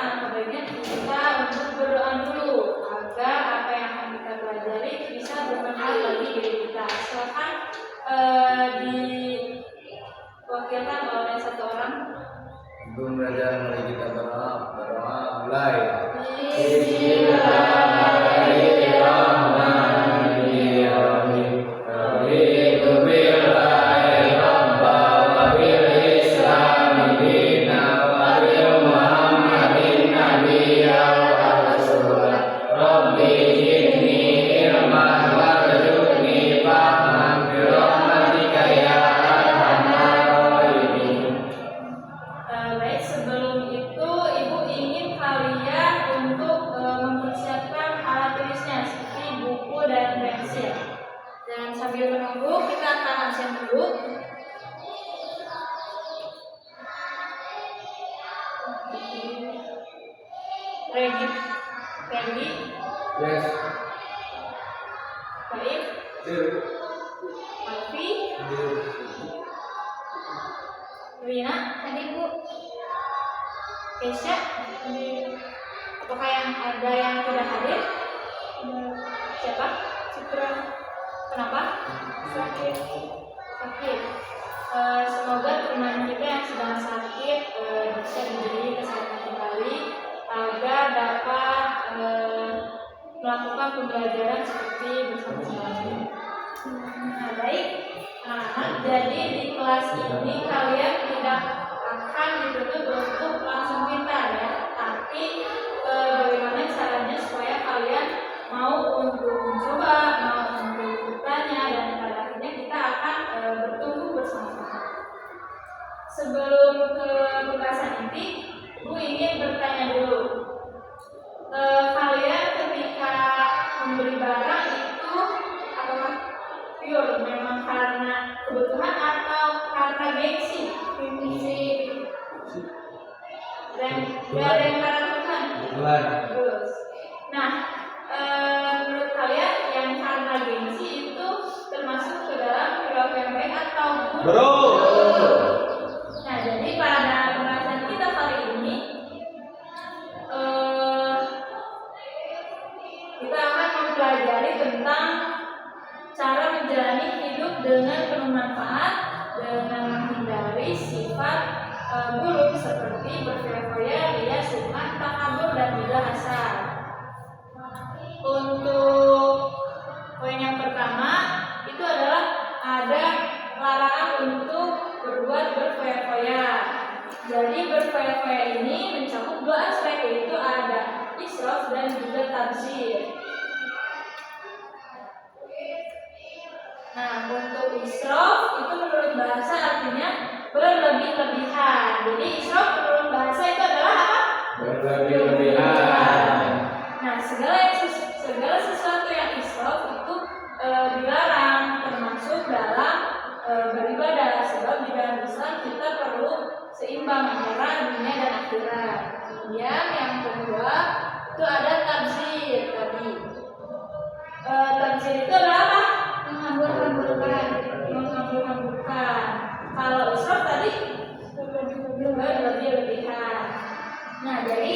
alangkah baiknya kita untuk berdoa dulu agar apa yang akan kita pelajari bisa bermanfaat bagi diri kita. Silakan diwakilkan oleh satu orang. Sebelum belajar mari kita berdoa mulai. Fendi? Yes. Baik. Alfi? Rina? Tadi Bu. Kesha? Apakah ada yang tidak hadir? Siapa? Citra. Kenapa? Sakit. Semoga teman kita yang sedang sakit bisa diberi kesehatan kembali agar dapat melakukan pembelajaran seperti bersama-sama. Nah, baik. Jadi di kelas ini kalian tidak akan dituntut untuk langsung pintar ya, tapi bagaimana caranya supaya kalian mau untuk mencoba, mau untuk bertanya, dan pada akhirnya kita akan bertumbuh bersama-sama. Sebelum ke pembahasan inti, Bu ingin bertanya dulu. Kalian ketika membeli barang itu apakah pure memang karena kebutuhan atau karena gengsi? Dan ada yang karena kebutuhan? Terus. Nah, menurut kalian yang karena gengsi itu termasuk ke dalam perilaku yang baik atau buruk? Nah, jadi pada pembahasan kita kali ini kita akan mempelajari tentang cara menjalani hidup dengan penuh manfaat dengan menghindari sifat buruk seperti berfoya-foya, ria, sum'ah, takabur, dan juga hasad. Untuk poin yang pertama itu adalah ada larangan untuk berbuat berfoya-foya. Jadi berfoya-foya ini mencakup dua aspek, yaitu ada israf dan juga tabzir. Nah, untuk israf itu menurut bahasa artinya berlebih-lebihan. Jadi israf menurut bahasa itu adalah apa? Berlebih-lebihan. Nah, segala sesuatu yang israf itu dilarang, termasuk dalam beribadah. Sebab di dalam Islam kita perlu seimbang antara dunia dan akhirat. Kemudian yang kedua itu ada tabzir tadi. Tabzir itu adalah apa? Menghambur-hamburkan. Kalau israf tadi berlebih-lebihan. Nah, jadi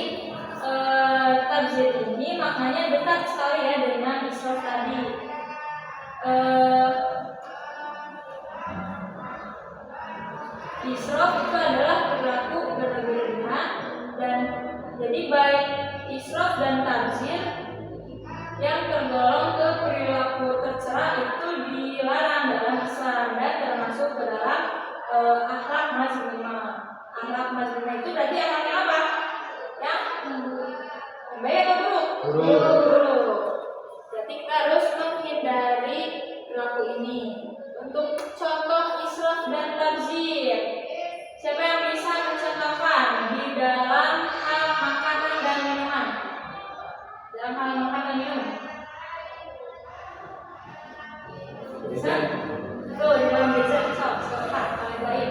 tabzir ini maknanya dekat sekali ya dengan israf tadi. Israf itu adalah perilaku berlebih-lebihan, dan jadi baik israf dan tabzir yang tergolong ke perilaku tercela itu dilarang dalam Islam dan termasuk ke dalam akhlak mazmumah. Akhlak mazmumah itu berarti akhlaknya apa? Yang baik atau buruk? Buruk. Berarti kita harus menghindari perilaku ini. Untuk contoh israf dan tabzir, siapa yang bisa mencontohkan di dalam hal makanan dan minuman? Dalam hal makan dan minum. Bisa? Tuh, di dalam dessert contohkan paling baik.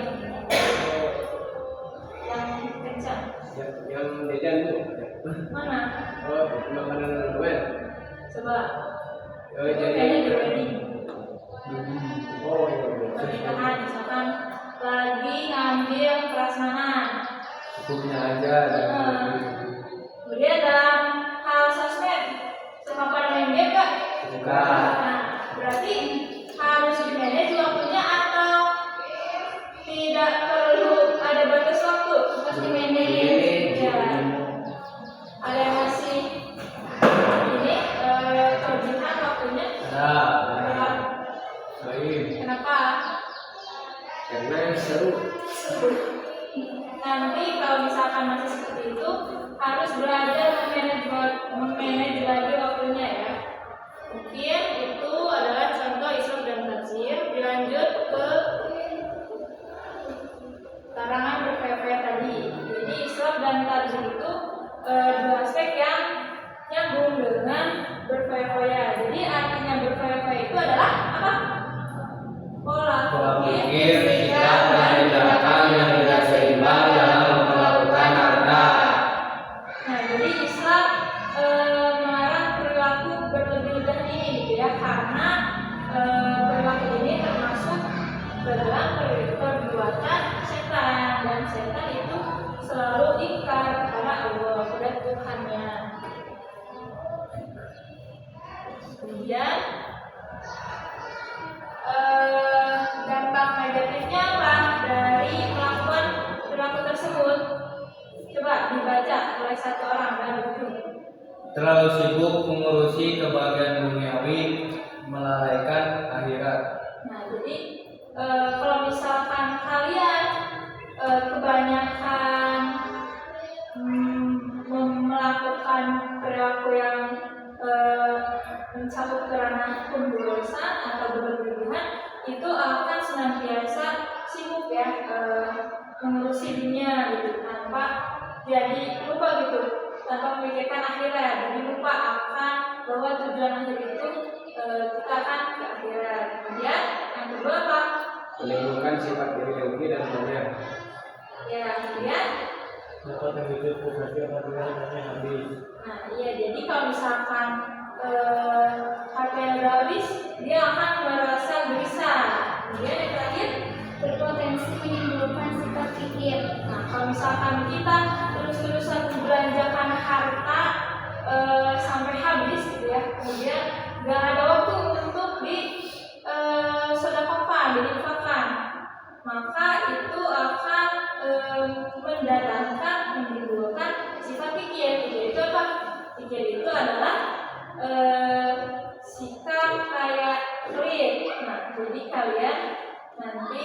Yang kencang. Yang jajan tuh. Mana? Oh, makanan luar. Coba. Jadi Kayaknya di wedding. Oh, iya. Pernikahan, misalkan lagi ngambil prasmanan. Hukumnya aja. seru. Nanti kalau misalkan masih seperti itu harus belajar memanage lagi waktunya ya. Mungkin itu adalah contoh israf dan tafsir. Dilanjut ke larangan berfoya-foya tadi. Jadi israf dan tafsir itu dua aspek yang nyambung dengan berfoya-foya. Jadi artinya berfoya-foya itu adalah apa? Pola Pikir, sikap, dan tindakan yang tidak seimbang dalam memperlakukan harta. Nah, jadi Islam melarang perilaku berlebih-lebihan ini gitu ya, karena perilaku ini termasuk dalam perbuatan setan, dan setan itu selalu ingkar kepada Allah, kepada Tuhannya. Kemudian dampak negatifnya apa dari melakukan perilaku tersebut? Coba dibaca oleh satu orang dari ujung. Terlalu sibuk mengurusi kebahagiaan duniawi, melalaikan akhirat. Nah, jadi kalau misalkan kalian kebanyakan melakukan perilaku yang mencakup ke ranah pemborosan atau berlebihan, itu akan senantiasa sibuk ya mengurusi dunia gitu, tanpa jadi lupa gitu, tanpa memikirkan akhirat. Jadi lupa akan bahwa tujuan akhir itu kita akan ke akhirat. Kemudian yang kedua apa? Menimbulkan sifat iri dan mulia. Ya, kemudian Dapat mengikuti privasi apabila hartanya habis. nah iya, jadi kalau misalkan hartanya udah habis, dia akan merasa gelisah. Kemudian yang terakhir berpotensi menimbulkan sikap pikir. nah, kalau misalkan kita terus-terusan membelanjakan harta sampai habis gitu ya, kemudian gak ada waktu untuk sedekahkan, diinfakkan, maka itu akan menimbulkan sifat pikir. Pikir itu apa? Pikir itu adalah sikap kayak pelit. Nah, jadi kalian nanti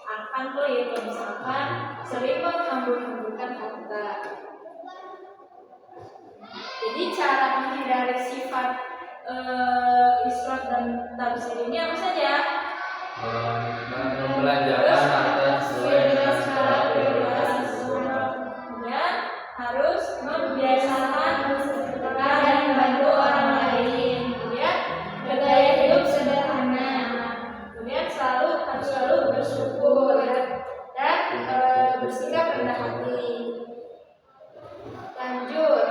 akan pelit kalau misalkan sering menghambur-hamburkan harta. Jadi cara menghindari sifat israf dan tabzir ini apa saja? Membelanjakan harta sesuai dengan skala prioritas. Kemudian harus membiasakan bersedekah dan membantu orang lain. Kemudian bergaya hidup sederhana. Kemudian harus selalu bersyukur dan bersikap rendah hati. Lanjut.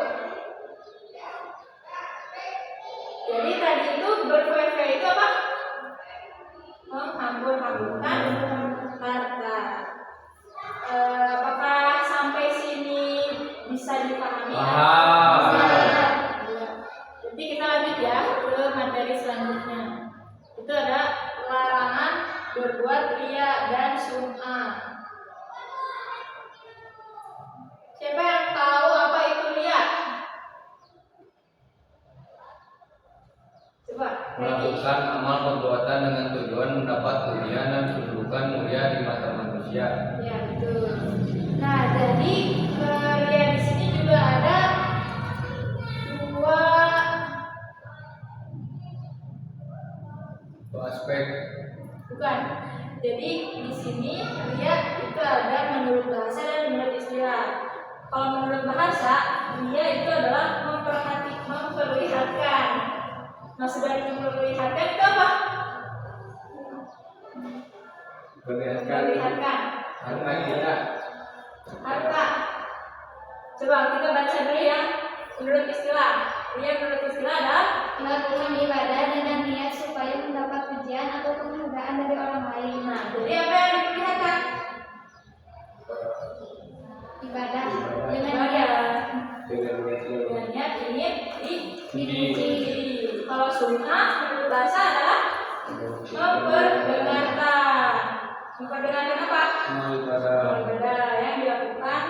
Jadi tadi itu berfoya-foya itu apa? Menghambur-hamburkan harta. Apakah sampai sini bisa dipahami? Bisa. Jadi kita lanjut ya ke materi selanjutnya. Itu ada larangan berbuat riya dan sum'ah. Siapa yang tahu apa itu riya? Coba. Melakukan amal perbuatan dengan tujuan mendapat pujian dan kedudukan mulia di mata manusia. Ya, betul. Nah, jadi riya di sini juga ada dua Aspek. bukan. Jadi di sini riya itu ada menurut bahasa dan menurut istilah. Kalau menurut bahasa, riya itu adalah memperlihatkan. Maksud dari memperlihatkan itu apa? Memperlihatkan Harta kita. harta. Coba kita baca dulu ya. Menurut istilah, riya menurut istilah adalah Melakukan ibadah dengan niat supaya mendapat pujian atau penghargaan dari orang lain. nah, jadi apa yang diperlihatkan? Ibadah dengan Ibadah. niat Dengan niat ingin dipuji. Kalau sunnah menurut bahasa adalah memperdengarkan. Memperdengarkan apa? Ibadah yang dilakukan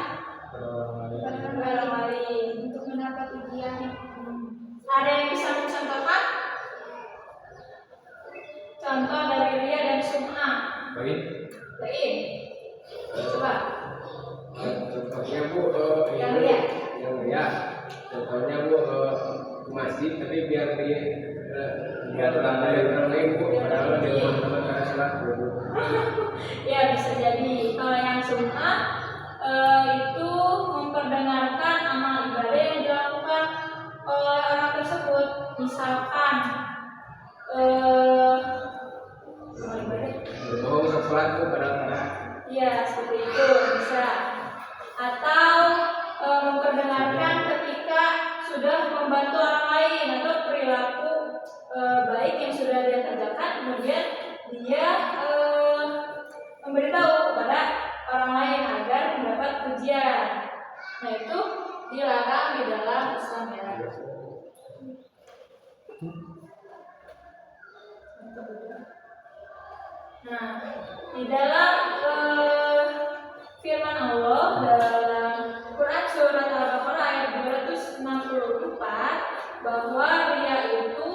kepada orang lain. Untuk mendapat pujian. Ada yang bisa mencontohkan? Contoh dari riya dan sum'ah. Baik. Baik. sih, tapi biar orang lain padahal dia teman-teman karena salah. Ya bisa jadi. Kalau yang sum'ah itu memperdengarkan amal ibadah yang dilakukan oleh orang tersebut. Misalkan amal ibadah. Berbohong sholat itu padahal Iya, seperti itu bisa. Atau memperdengarkan ketika sudah membantu orang lain atau perilaku baik yang sudah dia kerjakan, kemudian dia memberitahu kepada orang lain agar mendapat pujian. Nah itu dilarang di dalam Islam ya. Nah di dalam firman Allah dalam Quran surat Al-Baqarah ayat 264 bahwa ria itu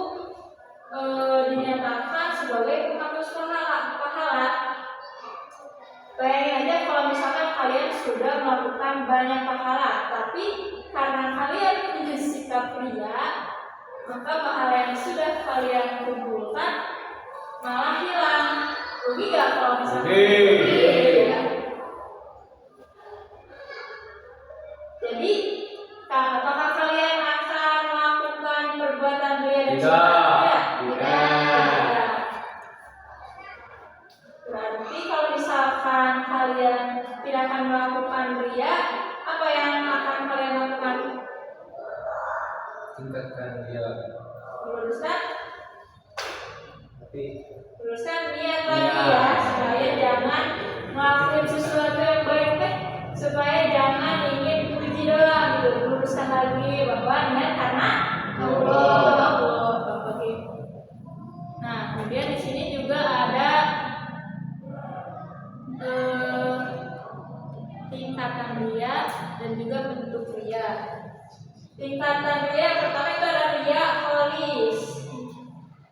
dinyatakan sebagai penghapus pahala. Bayangin aja kalau misalkan kalian sudah melakukan banyak pahala, tapi karena kalian punya sikap ria, maka pahala yang sudah kalian kumpulkan malah hilang. Rugi gak kalau misalkan ya? Jadi, apakah kalian akan melakukan perbuatan ria dan tidak. Berarti kalau misalkan kalian tidak akan melakukan ria, apa yang akan kalian lakukan? Tingkatkan dia. Teruskan niat lagi ya, supaya jangan ngelakuin sesuatu yang baik supaya jangan ingin puji doang gitu. Luruskan lagi bahwa niat karena Allah. Nah, kemudian di sini juga ada tingkatan ria dan juga bentuk ria. Tingkatan ria pertama itu ada ria kholis,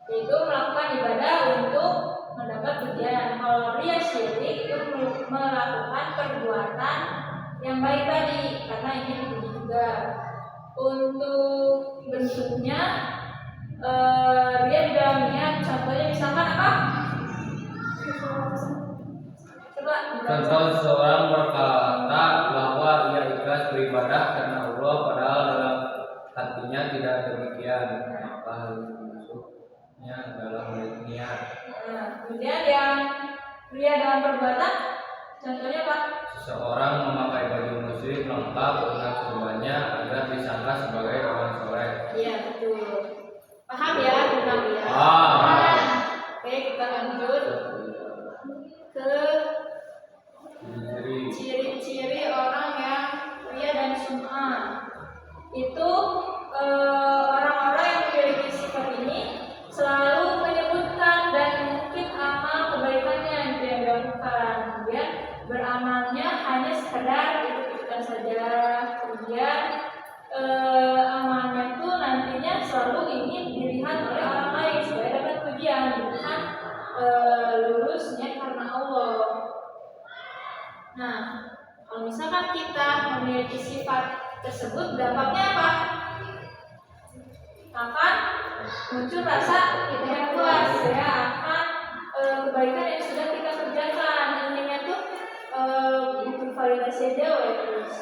yaitu melakukan ibadah untuk mendapat pujian. Kalau ria syirik itu melakukan perbuatan yang baik tadi karena ingin dipuji juga. Untuk bentuknya dia di dalam niat, contohnya misalkan apa? Coba. Contoh seorang berkata bahwa ia ikhlas beribadah karena Allah padahal dalam hatinya tidak demikian, maka hal masuknya dalam niat. Nah, kemudian yang ria dalam perbuatan, contohnya apa? Seseorang memakai baju muslim lengkap dengan kurbannya agar disangka sebagai orang soleh. Iya betul. Paham ya tentang ria? Paham. Oke, kita lanjut ke ciri-ciri orang yang ria dan sum'ah. Itu orang-orang yang memiliki sifat ini selalu menyebutkan dan mungkin amal kebaikannya yang dia lakukan. Kemudian beramalnya hanya sekedar ikut-ikutan saja. Kemudian amalnya itu nantinya selalu ingin dilihat oleh orang lain supaya dapat pujian, bukan lulusnya karena Allah. Nah, kalau misalkan kita memiliki sifat tersebut, dampaknya apa? Akan muncul rasa tidak puas ya akan kebaikan yang sudah kita kerjakan. Intinya tuh butuh validasi aja ya terus.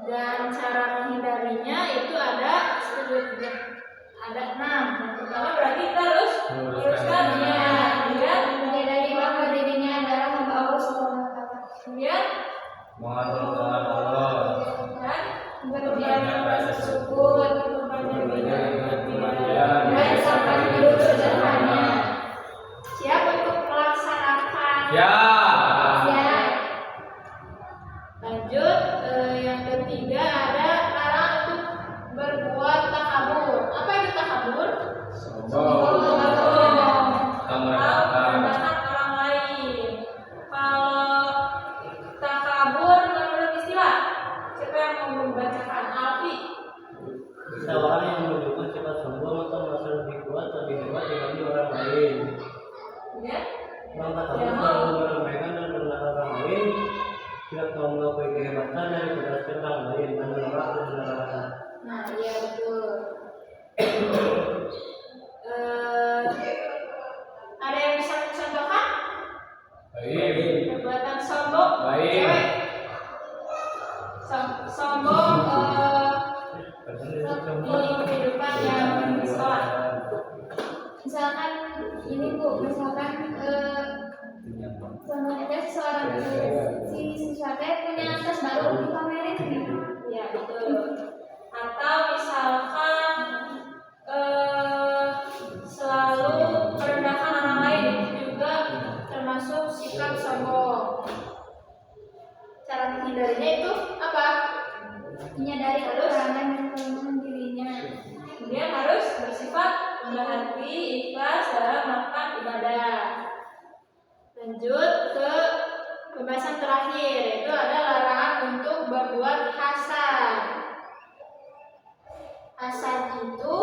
Dan cara menghindarinya itu ada 6. Yang pertama berarti kita harus luruskan niat. Menghindari bahwa dirinya adalah hamba Allah Subhanahu wa Ta'ala. Kemudian Mohon pertolongan Allah. dan Berbanyak rasa syukur. Dan sampai hidup sederhana. siap untuk melaksanakan. Ya. Siap. Lanjut, yang ketiga ada larang untuk berbuat takabur. Apa itu takabur? Sombong. Merendahkan orang lain. Kalau takabur menurut istilah, siapa yang mau membacakan? Alfi. Orang yang menunjukkan sifat sombong atau merasa lebih kuat, lebih hebat dibanding orang lain. Kemudian, Orang takabur selalu meremehkan dan merendahkan orang lain, tidak mau mengakui memiliki kehebatan dan berdasarkan orang lain dan menolak kebenaran. Nah, iya betul. Ada yang bisa mencontohkan Baik. perbuatan sombong? Baik. Cewek. Sombong di kehidupan yang sekolah. Misalkan ini Bu, misalkan contohnya seseorang si siswa punya tas baru dipamerin gitu. Ya betul. Atau misalkan selalu merendahkan orang lain, itu juga termasuk sikap sombong. Cara menghindarinya itu apa? Menyadari kekurangan dan kelemahan dirinya. Kemudian harus bersifat rendah hati, ikhlas dalam melakukan ibadah. Lanjut ke pembahasan terakhir, yaitu ada larangan untuk berbuat hasad. Hasad itu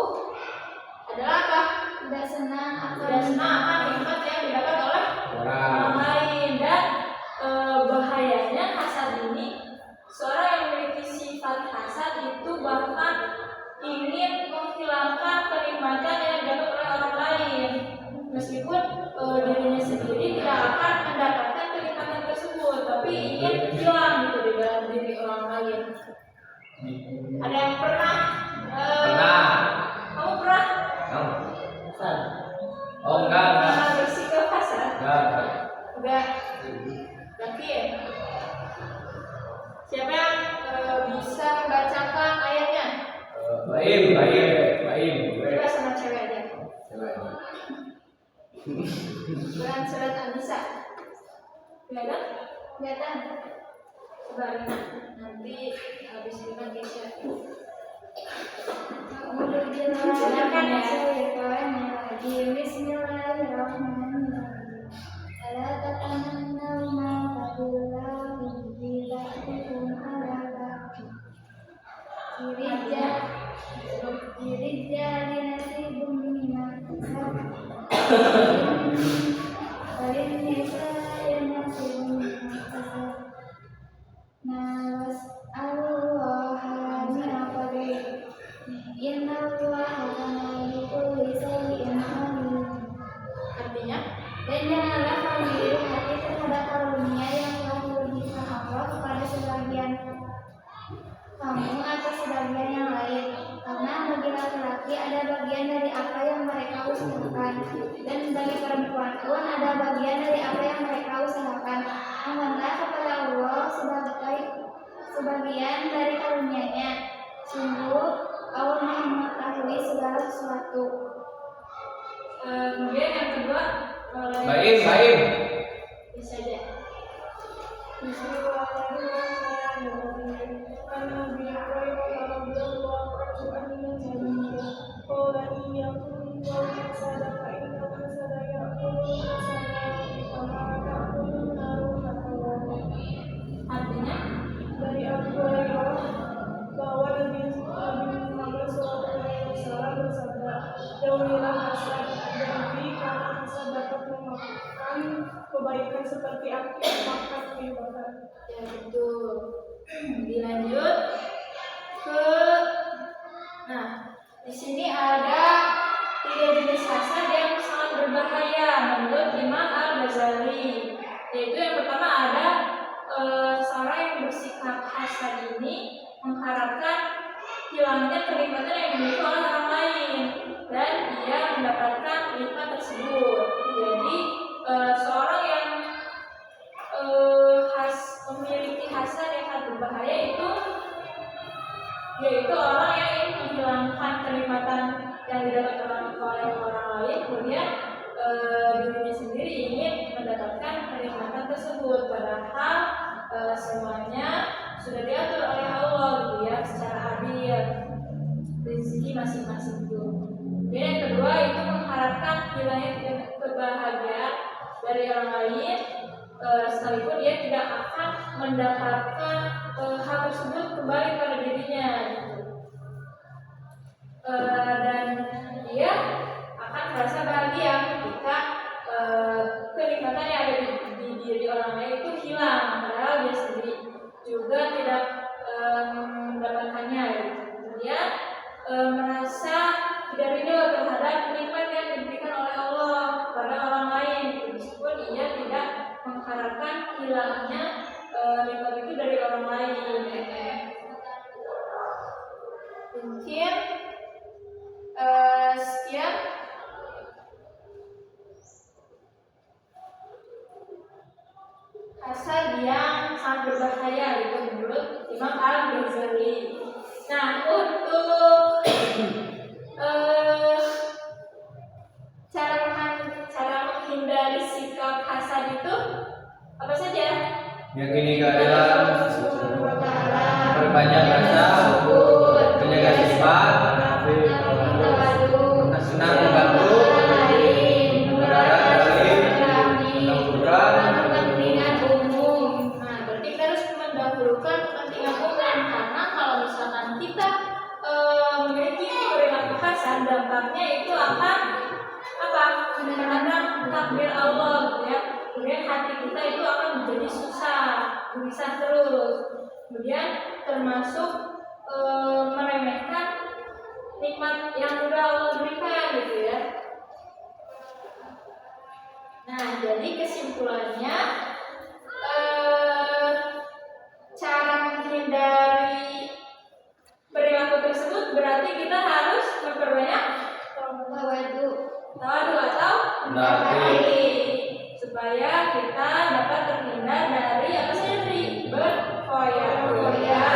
adalah apa? Tidak senang Tidak senang akan nikmat yang didapat oleh orang Orang. lain. Dan bahayanya hasad ini, seorang yang memiliki sifat hasad itu bahkan ingin menghilangkan kenikmatan yang didapat oleh orang lain, meskipun dirinya sendiri tidak akan mendapatkan kenikmatan tersebut, tapi ingin hilang gitu di dalam diri orang lain. Ada yang pernah? Pernah. Kamu pernah? Kamu? Hasan. Oh enggak. Pernah bersikap hasad? Enggak. Enggak. Yakin? Siapa yang bisa membacakan ayatnya? Baim. Coba sama cewek aja. Coba. Quran surat An-Nisa. Kelihatan? kelihatan. Coba lihat. Nanti habis ini Keisha. Silakan ya. Bismillahirrahmanirrahim. Ala tatamannau ma fadillahu bi ba'dikum ala ba'd. Dirijali nasibun mimma kasab. Walin nisa'i nasibun mimma kasab. Nas Allah min fadlih. Inna Allaha kana bikulli shay'in alim. Artinya? Dan janganlah kamu iri hati terhadap karunia yang telah diberikan Allah kepada sebagian kamu atau sebagian yang lain. Karena bagi laki-laki ada bagian dari apa yang mereka usahakan, dan bagi perempuan pun ada bagian dari apa yang mereka usahakan. Mohonlah kepada Allah sebagian dari karunia-Nya. Sungguh Allah Maha mengetahui segala sesuatu. Kemudian yang kedua, Baim. bisa aja. Artinya? Dari Abu Hurairah bahwa Nabi Muhammad SAW bersabda, jauhilah hasad berlebih karena hasad dapat memakan kebaikan seperti api memakan kehebatan. Ya betul. Dilanjut ke, nah di sini ada 3 jenis hasad yang sangat berbahaya menurut Imam Al-Ghazali. Yaitu yang pertama ada seorang yang bersikap hasad ini mengharapkan hilangnya kenikmatan yang dimiliki oleh orang lain dan ia mendapatkan nikmat tersebut. Jadi seorang yang memiliki hasad yang sangat berbahaya itu yaitu orang yang ingin menghilangkan kenikmatan yang didapat oleh orang lain, kemudian dirinya sendiri ingin mendapatkan kenikmatan tersebut, padahal semuanya sudah diatur oleh Allah gitu ya, secara adil rezeki masing-masing itu. Dan yang kedua itu mengharapkan hilangnya kebahagiaan dari orang lain, sekalipun dia tidak akan mendapatkan hal tersebut kembali pada dirinya gitu. Dan dia akan merasa bahagia ketika kenikmatan yang ada di diri orang lain itu hilang, padahal dia sendiri juga tidak mendapatkannya gitu. Dia merasa tidak ridho terhadap nikmat yang diberikan oleh Allah kepada orang lain gitu. Meskipun ia tidak mengharapkan hilangnya nikmat itu dari orang lain gitu. Mungkin sekian hasad yang sangat berbahaya gitu menurut Imam Al-Ghazali. Nah, untuk cara menghindari sikap hasad itu apa saja? Yakini keadilan, perbanyak rasa, menjaga sifat, senang membantu, berharap dari, mendahulukan. Nah, berarti kita harus mendahulukan kepentingan umum, karena kalau misalkan kita memiliki perilaku hasad, dampaknya itu akan apa? Menentang takdir Allah gitu ya. Kemudian hati kita itu akan menjadi susah, gelisah terus. Kemudian termasuk meremehkan nikmat yang sudah Allah berikan gitu ya. Nah, jadi kesimpulannya cara menghindari perilaku tersebut berarti kita harus memperbanyak tawadu atau supaya kita dapat terhindar dari apa saja tadi? Berfoya-foya,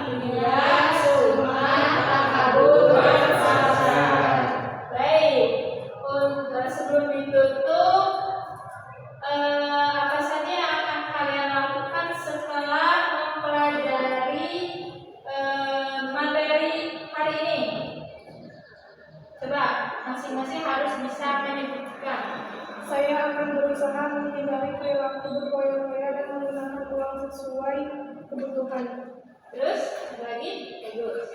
dunia, sum'ah, takabur, hasad. Baik, untuk sebelum ditutup, apa saja yang akan kalian lakukan setelah mempelajari materi hari ini? Coba masing-masing harus bisa menyebutkan. Saya akan berusaha menghindari perilaku berfoya-foya dan menggunakan uang sesuai kebutuhan. Terus lagi, bagus.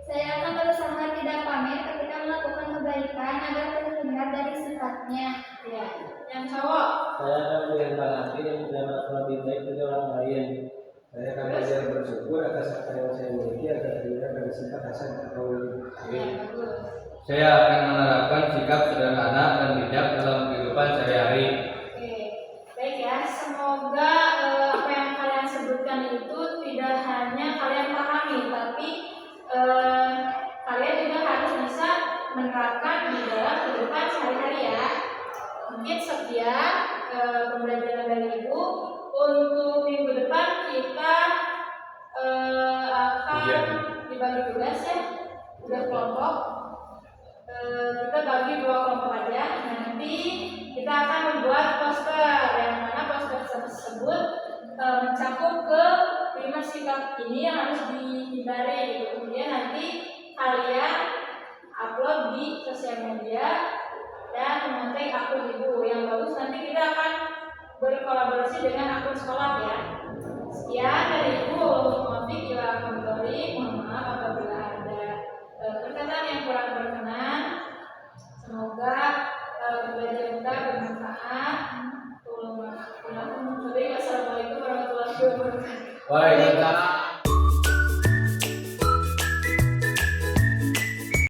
Saya akan berusaha tidak pamer ketika melakukan kebaikan agar terhindar dari sifatnya. Ya, yang cowok. Saya akan melihat hati dan tidak merasa lebih baik dari orang lain. Saya akan belajar bersyukur atas apa yang saya miliki agar terhindar dari sifat hasad atau iri. Ya, bagus. Saya akan menerapkan sikap sederhana dan bijak dalam kehidupan sehari-hari. Oke, baik ya. Semoga apa yang kalian sebutkan itu tidak hanya kalian pahami, tapi kalian juga harus bisa menerapkan di dalam kehidupan sehari-hari ya. Mungkin sekian pembelajaran dari Ibu. Untuk minggu depan kita akan dibagi tugas ya, tugas kelompok. Kita bagi 2 kelompok aja. Nanti kita akan membuat poster yang mana poster tersebut mencakup ke 5 sikap ini yang harus dihindari gitu. Kemudian nanti kalian upload di sosial media dan mengontak akun Ibu. Yang bagus nanti kita akan berkolaborasi dengan akun sekolah ya. Sekian dari Ibu. Mohon maaf apabila ada perkataan yang kurang berkenan. Semoga pembelajaran kita bermanfaat. Assalamualaikum warahmatullahi wabarakatuh. Waalaikumsalam.